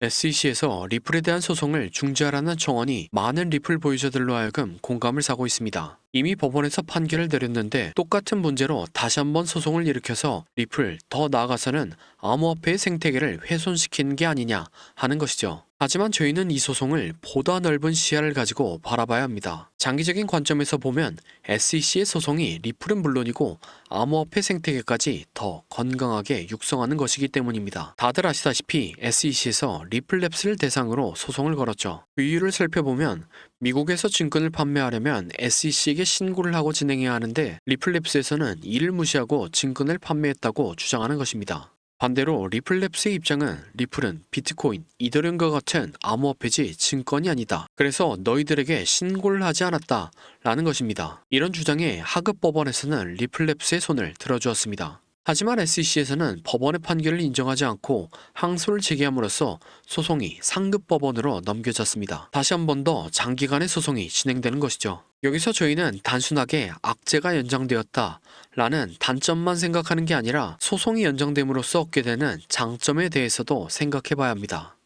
SEC에서 리플에 대한 소송을 중지하라는 청원이 많은 리플 보유자들로 하여금 공감을 사고 있습니다. 이미 법원에서 판결을 내렸는데 똑같은 문제로 다시 한번 소송을 일으켜서 리플, 더 나아가서는 암호화폐의 생태계를 훼손시키는 게 아니냐 하는 것이죠. 하지만 저희는 이 소송을 보다 넓은 시야를 가지고 바라봐야 합니다. 장기적인 관점에서 보면 SEC의 소송이 리플은 물론이고 암호화폐 생태계까지 더 건강하게 육성하는 것이기 때문입니다. 다들 아시다시피 SEC에서 리플랩스를 대상으로 소송을 걸었죠. 그 이유를 살펴보면 미국에서 증권을 판매하려면 SEC에게 신고를 하고 진행해야 하는데 리플랩스에서는 이를 무시하고 증권을 판매했다고 주장하는 것입니다. 반대로 리플랩스의 입장은 리플은 비트코인, 이더리움과 같은 암호화폐지 증권이 아니다. 그래서 너희들에게 신고를 하지 않았다 라는 것입니다. 이런 주장에 하급 법원에서는 리플랩스의 손을 들어주었습니다. 하지만 SEC에서는 법원의 판결을 인정하지 않고 항소를 제기함으로써 소송이 상급 법원으로 넘겨졌습니다. 다시 한 번 더 장기간의 소송이 진행되는 것이죠. 여기서 저희는 단순하게 악재가 연장되었다 라는 단점만 생각하는 게 아니라 소송이 연장됨으로써 얻게 되는 장점에 대해서도 생각해 봐야 합니다.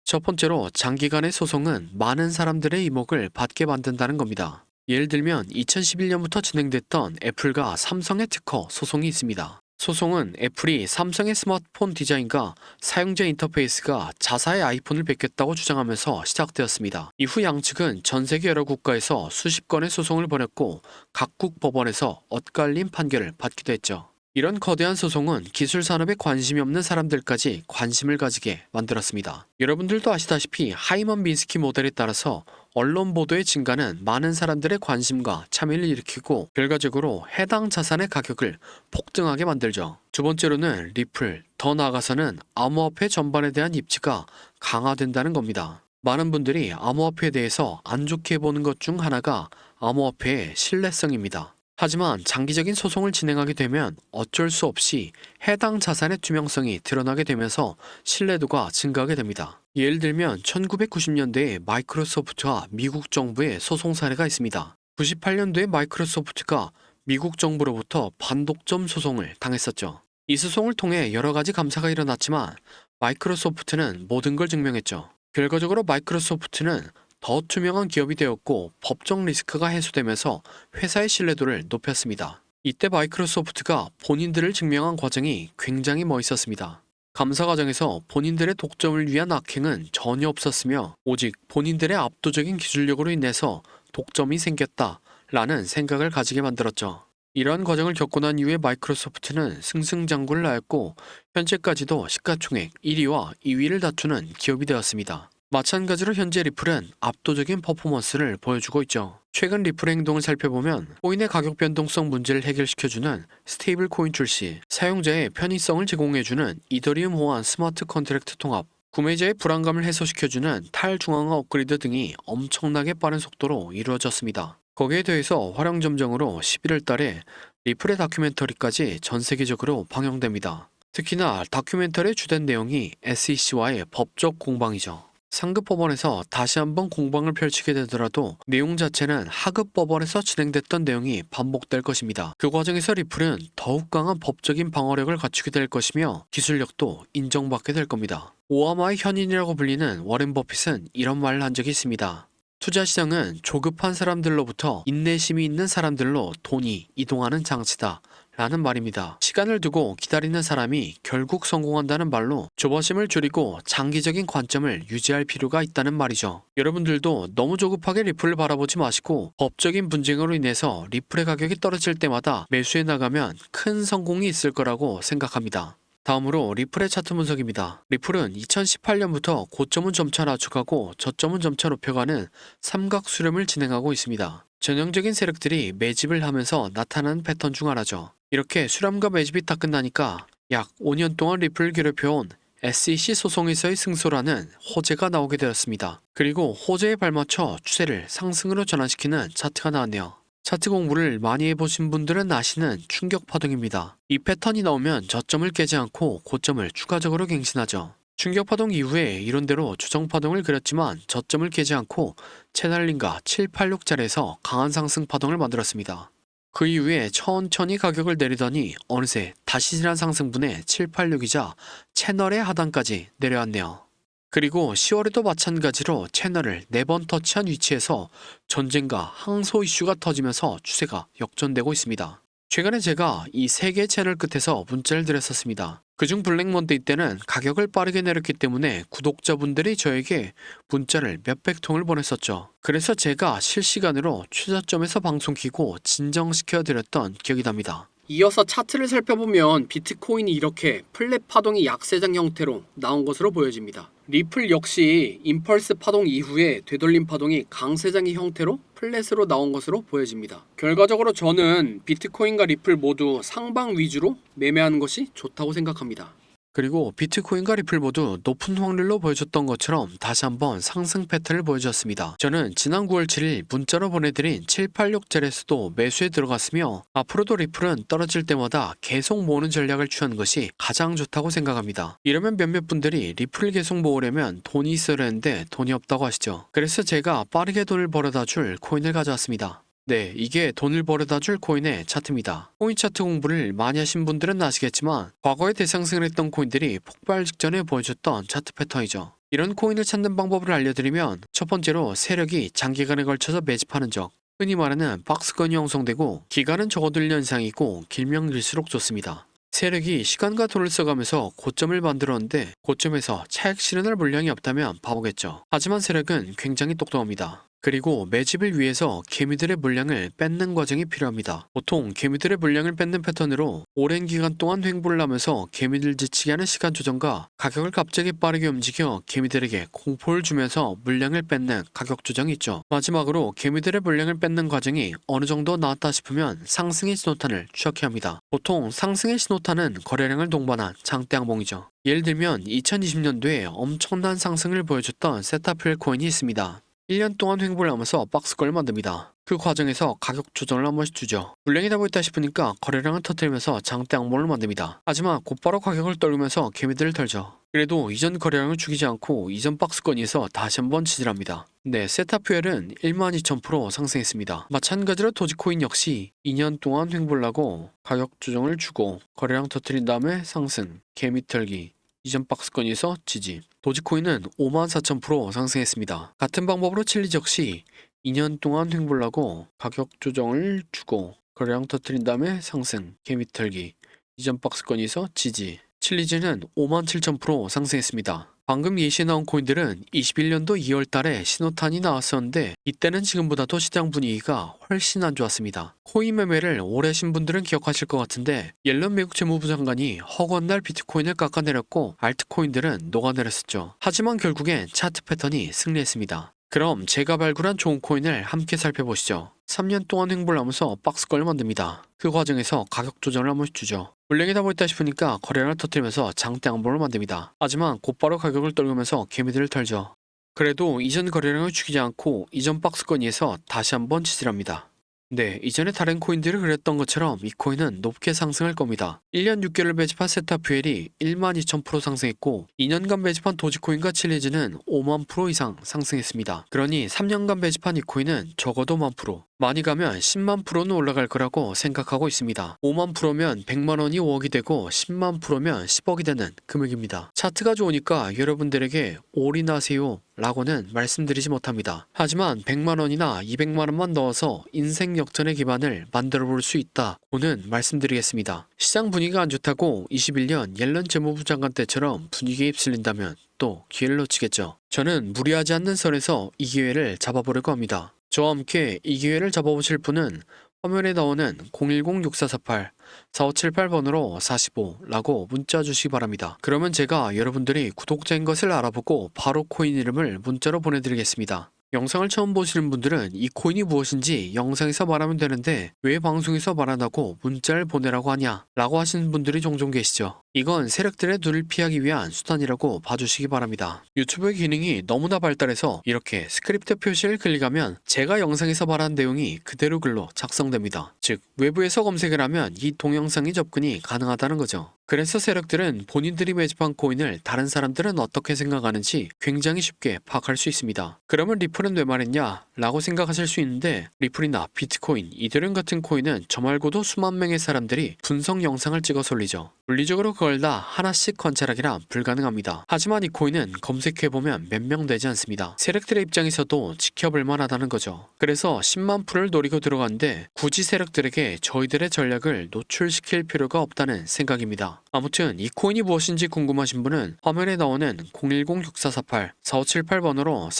첫 번째로 장기간의 소송은 많은 사람들의 이목을 받게 만든다는 겁니다. 예를 들면 2011년부터 진행됐던 애플과 삼성의 특허 소송이 있습니다. 소송은 애플이 삼성의 스마트폰 디자인과 사용자 인터페이스가 자사의 아이폰을 뺏겼다고 주장하면서 시작되었습니다. 이후 양측은 전 세계 여러 국가에서 수십 건의 소송을 벌였고 각국 법원에서 엇갈린 판결을 받기도 했죠. 이런 거대한 소송은 기술 산업에 관심이 없는 사람들까지 관심을 가지게 만들었습니다. 여러분들도 아시다시피 하이먼 미스키 모델에 따라서 언론 보도의 증가는 많은 사람들의 관심과 참여를 일으키고 결과적으로 해당 자산의 가격을 폭등하게 만들죠. 두 번째로는 리플, 더 나아가서는 암호화폐 전반에 대한 입지가 강화된다는 겁니다. 많은 분들이 암호화폐에 대해서 안 좋게 보는 것 중 하나가 암호화폐의 신뢰성입니다. 하지만 장기적인 소송을 진행하게 되면 어쩔 수 없이 해당 자산의 투명성이 드러나게 되면서 신뢰도가 증가하게 됩니다. 예를 들면 1990년대에 마이크로소프트와 미국 정부의 소송 사례가 있습니다. 98년도에 마이크로소프트가 미국 정부로부터 반독점 소송을 당했었죠. 이 소송을 통해 여러 가지 감사가 일어났지만 마이크로소프트는 모든 걸 증명했죠. 결과적으로 마이크로소프트는 더 투명한 기업이 되었고 법적 리스크가 해소되면서 회사의 신뢰도를 높였습니다. 이때 마이크로소프트가 본인들을 증명한 과정이 굉장히 멋있었습니다. 감사 과정에서 본인들의 독점을 위한 악행은 전혀 없었으며 오직 본인들의 압도적인 기술력으로 인해서 독점이 생겼다라는 생각을 가지게 만들었죠. 이러한 과정을 겪고 난 이후에 마이크로소프트는 승승장구를 하였고 현재까지도 시가총액 1위와 2위를 다투는 기업이 되었습니다. 마찬가지로 현재 리플은 압도적인 퍼포먼스를 보여주고 있죠. 최근 리플의 행동을 살펴보면 코인의 가격 변동성 문제를 해결시켜주는 스테이블 코인 출시, 사용자의 편의성을 제공해주는 이더리움 호환 스마트 컨트랙트 통합, 구매자의 불안감을 해소시켜주는 탈중앙화 업그레이드 등이 엄청나게 빠른 속도로 이루어졌습니다. 거기에 더해서 활용점정으로 11월 달에 리플의 다큐멘터리까지 전 세계적으로 방영됩니다. 특히나 다큐멘터리의 주된 내용이 SEC와의 법적 공방이죠. 상급 법원에서 다시 한번 공방을 펼치게 되더라도 내용 자체는 하급 법원에서 진행됐던 내용이 반복될 것입니다. 그 과정에서 리플은 더욱 강한 법적인 방어력을 갖추게 될 것이며 기술력도 인정받게 될 겁니다. 오하마의 현인이라고 불리는 워렌 버핏은 이런 말을 한 적이 있습니다. 투자 시장은 조급한 사람들로부터 인내심이 있는 사람들로 돈이 이동하는 장치다 라는 말입니다. 시간을 두고 기다리는 사람이 결국 성공한다는 말로 조바심을 줄이고 장기적인 관점을 유지할 필요가 있다는 말이죠. 여러분들도 너무 조급하게 리플을 바라보지 마시고 법적인 분쟁으로 인해서 리플의 가격이 떨어질 때마다 매수해 나가면 큰 성공이 있을 거라고 생각합니다. 다음으로 리플의 차트 분석입니다. 리플은 2018년부터 고점은 점차 낮춰가고 저점은 점차 높여가는 삼각 수렴을 진행하고 있습니다. 전형적인 세력들이 매집을 하면서 나타나는 패턴 중 하나죠. 이렇게 수렴과 매집이 다 끝나니까 약 5년 동안 리플을 괴롭혀온 SEC 소송에서의 승소라는 호재가 나오게 되었습니다. 그리고 호재에 발맞춰 추세를 상승으로 전환시키는 차트가 나왔네요. 차트 공부를 많이 해보신 분들은 아시는 충격 파동입니다. 이 패턴이 나오면 저점을 깨지 않고 고점을 추가적으로 갱신하죠. 충격 파동 이후에 이론대로 조정 파동을 그렸지만 저점을 깨지 않고 채널링과 786자리에서 강한 상승 파동을 만들었습니다. 그 이후에 천천히 가격을 내리더니 어느새 다시 지난 상승분의 786이자 채널의 하단까지 내려왔네요. 그리고 10월에도 마찬가지로 채널을 4번 터치한 위치에서 전쟁과 항소 이슈가 터지면서 추세가 역전되고 있습니다. 최근에 제가 이 3개의 채널 끝에서 문자를 드렸었습니다. 그중 블랙먼데이 때는 가격을 빠르게 내렸기 때문에 구독자분들이 저에게 문자를 몇백 통을 보냈었죠. 그래서 제가 실시간으로 최저점에서 방송 키고 진정시켜 드렸던 기억이 납니다. 이어서 차트를 살펴보면 비트코인이 이렇게 플랫 파동이 약세장 형태로 나온 것으로 보여집니다. 리플 역시 임펄스 파동 이후에 되돌림 파동이 강세장의 형태로 플랫으로 나온 것으로 보여집니다. 결과적으로 저는 비트코인과 리플 모두 상방 위주로 매매하는 것이 좋다고 생각합니다. 그리고 비트코인과 리플 모두 높은 확률로 보여줬던 것처럼 다시 한번 상승 패턴을 보여주었습니다. 저는 지난 9월 7일 문자로 보내드린 786짜리에서도 매수에 들어갔으며 앞으로도 리플은 떨어질 때마다 계속 모으는 전략을 취하는 것이 가장 좋다고 생각합니다. 이러면 몇몇 분들이 리플을 계속 모으려면 돈이 있어야 하는데 돈이 없다고 하시죠. 그래서 제가 빠르게 돈을 벌어다 줄 코인을 가져왔습니다. 네, 이게 돈을 벌어다 줄 코인의 차트입니다. 코인 차트 공부를 많이 하신 분들은 아시겠지만 과거에 대상승을 했던 코인들이 폭발 직전에 보여줬던 차트 패턴이죠. 이런 코인을 찾는 방법을 알려드리면 첫 번째로 세력이 장기간에 걸쳐서 매집하는 적, 흔히 말하는 박스권이 형성되고 기간은 적어도 1년 이상이고 길면 길수록 좋습니다. 세력이 시간과 돈을 써가면서 고점을 만들었는데 고점에서 차익 실현할 물량이 없다면 바보겠죠. 하지만 세력은 굉장히 똑똑합니다. 그리고 매집을 위해서 개미들의 물량을 뺏는 과정이 필요합니다. 보통 개미들의 물량을 뺏는 패턴으로 오랜 기간 동안 횡보를 하면서 개미들 지치게 하는 시간 조정과 가격을 갑자기 빠르게 움직여 개미들에게 공포를 주면서 물량을 뺏는 가격 조정이 있죠. 마지막으로 개미들의 물량을 뺏는 과정이 어느 정도 나왔다 싶으면 상승의 신호탄을 추적해야 합니다. 보통 상승의 신호탄은 거래량을 동반한 장대 항봉이죠. 예를 들면 2020년도에 엄청난 상승을 보여줬던 세타필 코인이 있습니다. 1년 동안 횡보를 하면서 박스권을 만듭니다. 그 과정에서 가격 조정을 한 번씩 주죠. 물량이 다 보였다 싶으니까 거래량을 터뜨리면서 장대 항봉을 만듭니다. 하지만 곧바로 가격을 떨구면서 개미들을 털죠. 그래도 이전 거래량을 죽이지 않고 이전 박스권에서 다시 한번 지지합니다. 네, 세타퓨엘은 12,000% 상승했습니다. 마찬가지로 도지코인 역시 2년 동안 횡보를 하고 가격 조정을 주고 거래량 터뜨린 다음에 상승, 개미 털기, 이전 박스권에서 지지. 도지코인은 54,000% 상승했습니다. 같은 방법으로 칠리지 역시 2년 동안 횡보를 하고 가격 조정을 주고 거래량 터뜨린 다음에 상승, 개미 털기, 이전 박스권에서 지지. 칠리지는 57,000% 상승했습니다. 방금 예시에 나온 코인들은 21년도 2월 달에 신호탄이 나왔었는데 이때는 지금보다도 시장 분위기가 훨씬 안 좋았습니다. 코인 매매를 오래 하신 분들은 기억하실 것 같은데 옐런 미국 재무부 장관이 허구한 날 비트코인을 깎아내렸고 알트코인들은 녹아내렸었죠. 하지만 결국엔 차트 패턴이 승리했습니다. 그럼 제가 발굴한 좋은 코인을 함께 살펴보시죠. 3년 동안 횡보를 하면서 박스권을 만듭니다. 그 과정에서 가격 조정을 한 번씩 주죠. 물량이 다 보였다 싶으니까 거래량을 터뜨리면서 장대 항봉을 만듭니다. 하지만 곧바로 가격을 떨구면서 개미들을 털죠. 그래도 이전 거래량을 죽이지 않고 이전 박스권 위에서 다시 한번 지지합니다. 네, 이전에 다른 코인들을 그렸던 것처럼 이 코인은 높게 상승할 겁니다. 1년 6개월 매집한 세타퓨엘이 12,000% 상승했고 2년간 매집한 도지코인과 칠리즈는 5만% 이상 상승했습니다. 그러니 3년간 매집한 이 코인은 적어도 10,000%, 많이 가면 10만%는 올라갈 거라고 생각하고 있습니다. 5만%면 100만 원이 5억이 되고 10만%면 10억이 되는 금액입니다. 차트가 좋으니까 여러분들에게 올인하세요 라고는 말씀드리지 못합니다. 하지만 100만 원이나 200만 원만 넣어서 인생 역전의 기반을 만들어 볼 수 있다고는 말씀드리겠습니다. 시장 분위기가 안 좋다고 21년 옐런 재무부 장관 때처럼 분위기에 휩쓸린다면 또 기회를 놓치겠죠. 저는 무리하지 않는 선에서 이 기회를 잡아보려고 합니다. 저와 함께 이 기회를 잡아보실 분은 화면에 나오는 010-6448-4578번으로 45라고 문자 주시기 바랍니다. 그러면 제가 여러분들이 구독자인 것을 알아보고 바로 코인 이름을 문자로 보내드리겠습니다. 영상을 처음 보시는 분들은 이 코인이 무엇인지 영상에서 말하면 되는데 왜 방송에서 말 안 하고 문자를 보내라고 하냐 라고 하시는 분들이 종종 계시죠. 이건 세력들의 눈을 피하기 위한 수단이라고 봐주시기 바랍니다. 유튜브의 기능이 너무나 발달해서 이렇게 스크립트 표시를 클릭하면 제가 영상에서 말한 내용이 그대로 글로 작성됩니다. 즉 외부에서 검색을 하면 이 동영상이 접근이 가능하다는 거죠. 그래서 세력들은 본인들이 매집한 코인을 다른 사람들은 어떻게 생각하는지 굉장히 쉽게 파악할 수 있습니다. 그러면 리플은 왜 말했냐? 라고 생각하실 수 있는데 리플이나 비트코인, 이더리움 같은 코인은 저 말고도 수만 명의 사람들이 분석 영상을 찍어서 올리죠. 물리적으로 그걸 다 하나씩 관찰하기란 불가능합니다. 하지만 이 코인은 검색해보면 몇 명 되지 않습니다. 세력들의 입장에서도 지켜볼 만하다는 거죠. 그래서 10만 풀을 노리고 들어갔는데 굳이 세력들에게 저희들의 전략을 노출시킬 필요가 없다는 생각입니다. 아무튼 이 코인이 무엇인지 궁금하신 분은 화면에 나오는 010-6448-4578번으로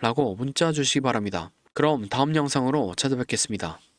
45라고 문자 주시기 바랍니다. 그럼 다음 영상으로 찾아뵙겠습니다.